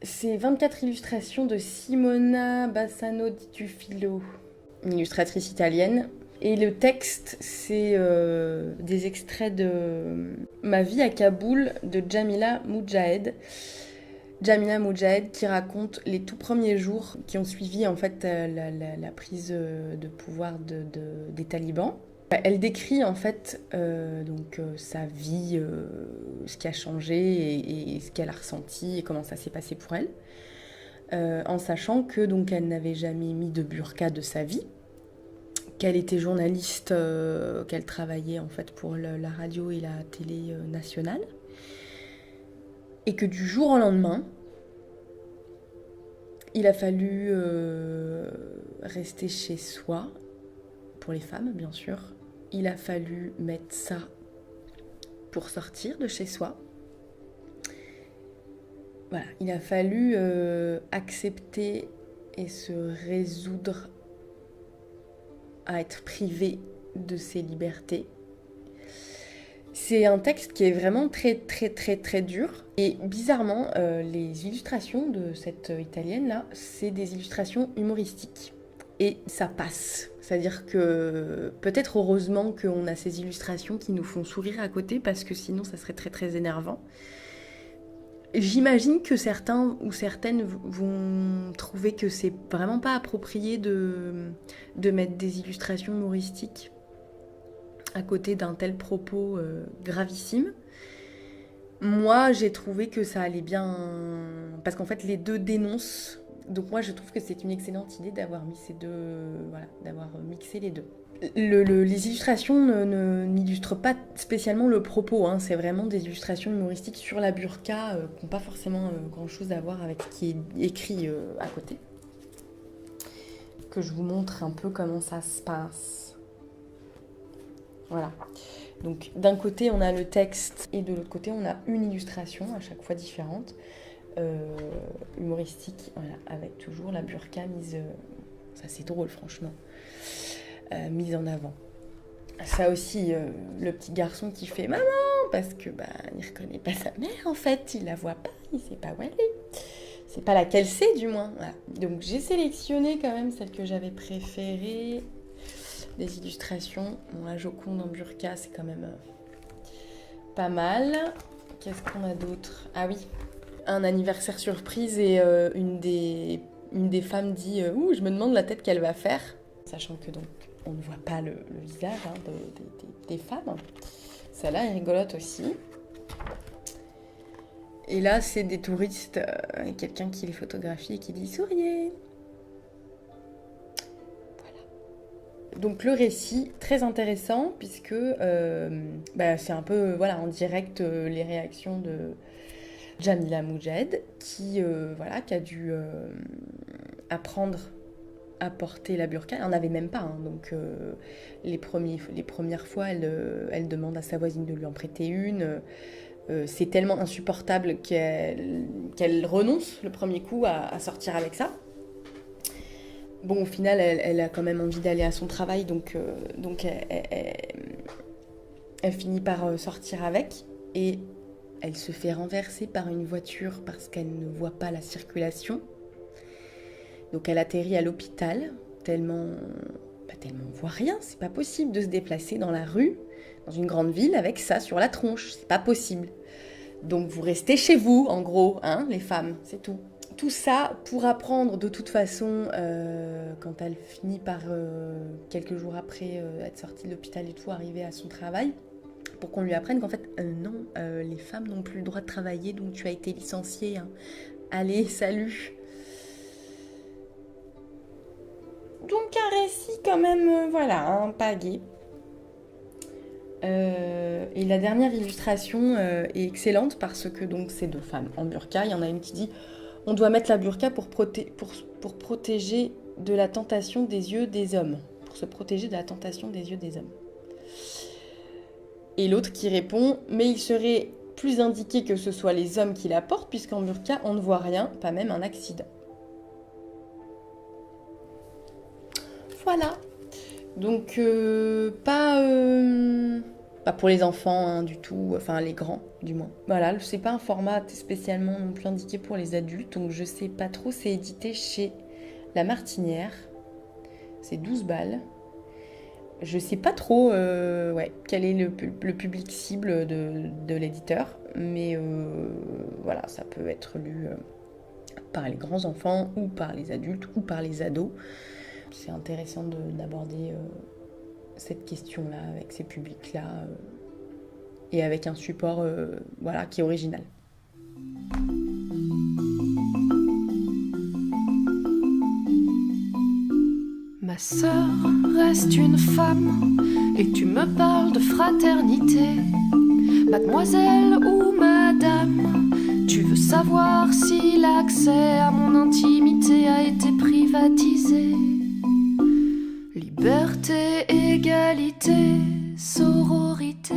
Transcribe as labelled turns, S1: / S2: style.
S1: C'est 24 illustrations de Simona Bassano di Tufilo, une illustratrice italienne. Et le texte, c'est des extraits de Ma vie à Kaboul de Jamila Moudjahed. Jamila Moudjahed qui raconte les tout premiers jours qui ont suivi en fait la prise de pouvoir des talibans. Elle décrit en fait sa vie, ce qui a changé et ce qu'elle a ressenti et comment ça s'est passé pour elle, en sachant que donc elle n'avait jamais mis de burqa de sa vie, qu'elle était journaliste, qu'elle travaillait en fait pour la radio et la télé nationale, et que du jour au lendemain, il a fallu rester chez soi, pour les femmes bien sûr. Il a fallu mettre ça pour sortir de chez soi. Voilà, il a fallu accepter et se résoudre à être privé de ses libertés. C'est un texte qui est vraiment très très très très dur. Et bizarrement, les illustrations de cette italienne-là, c'est des illustrations humoristiques. Et ça passe. C'est-à-dire que peut-être heureusement qu'on a ces illustrations qui nous font sourire à côté, parce que sinon ça serait très très énervant. J'imagine que certains ou certaines vont trouver que c'est vraiment pas approprié de mettre des illustrations humoristiques à côté d'un tel propos gravissime. Moi, j'ai trouvé que ça allait bien, parce qu'en fait, les deux dénoncent. Donc moi, je trouve que c'est une excellente idée d'avoir mis ces deux, voilà, d'avoir mixé les deux. Les illustrations n'illustrent pas spécialement le propos, hein. C'est vraiment des illustrations humoristiques sur la burqa qui n'ont pas forcément grand-chose à voir avec ce qui est écrit à côté. Que je vous montre un peu comment ça se passe. Voilà. Donc d'un côté on a le texte et de l'autre côté on a une illustration à chaque fois différente, humoristique, voilà, avec toujours la burqa mise, ça c'est drôle franchement, mise en avant. Ça aussi, le petit garçon qui fait maman parce que il reconnaît pas sa mère en fait, il la voit pas, il sait pas où elle est. C'est pas laquelle c'est du moins. Voilà. Donc j'ai sélectionné quand même celle que j'avais préférée. Des illustrations. Bon, la Joconde en burqa, c'est quand même pas mal. Qu'est-ce qu'on a d'autre? Ah oui, un anniversaire surprise et une des femmes dit ouh, je me demande la tête qu'elle va faire. Sachant que donc on ne voit pas le visage hein, des femmes. Celle-là est rigolote aussi. Et là, c'est des touristes, quelqu'un qui les photographie et qui dit souriez. Donc le récit, très intéressant, puisque c'est un peu voilà, en direct les réactions de Jamila Moudjahed, qui a dû apprendre à porter la burqa. Elle n'en avait même pas, hein, donc les premières fois, elle demande à sa voisine de lui en prêter une. C'est tellement insupportable qu'elle renonce le premier coup à sortir avec ça. Bon, au final, elle a quand même envie d'aller à son travail, donc elle finit par sortir avec. Et elle se fait renverser par une voiture parce qu'elle ne voit pas la circulation. Donc elle atterrit à l'hôpital, tellement on voit rien. C'est pas possible de se déplacer dans la rue, dans une grande ville, avec ça sur la tronche. C'est pas possible. Donc vous restez chez vous, en gros, hein, les femmes, c'est tout. Tout ça pour apprendre de toute façon, quand elle finit par, quelques jours après être sortie de l'hôpital et tout, arriver à son travail, pour qu'on lui apprenne qu'en fait, non, les femmes n'ont plus le droit de travailler, donc tu as été licenciée. Hein. Allez, salut. Donc un récit quand même, voilà, hein, pas gai. Et la dernière illustration est excellente parce que donc c'est deux femmes en burqa. Il y en a une qui dit on doit mettre la burqa pour protéger de la tentation des yeux des hommes. Pour se protéger de la tentation des yeux des hommes. Et l'autre qui répond mais il serait plus indiqué que ce soit les hommes qui la portent puisqu'en burqa on ne voit rien, pas même un accident. Voilà. Donc pas Pas pour les enfants hein, du tout, enfin les grands du moins. Voilà, c'est pas un format spécialement non plus indiqué pour les adultes, donc je sais pas trop, c'est édité chez La Martinière. C'est 12 balles. Je sais pas trop quel est le public cible de l'éditeur, mais voilà, ça peut être lu par les grands enfants ou par les adultes ou par les ados. C'est intéressant d'aborder cette question-là avec ces publics-là et avec un support qui est original.
S2: Ma sœur reste une femme et tu me parles de fraternité. Mademoiselle ou madame, tu veux savoir si l'accès à mon intimité a été privatisé. Liberté, égalité, sororité.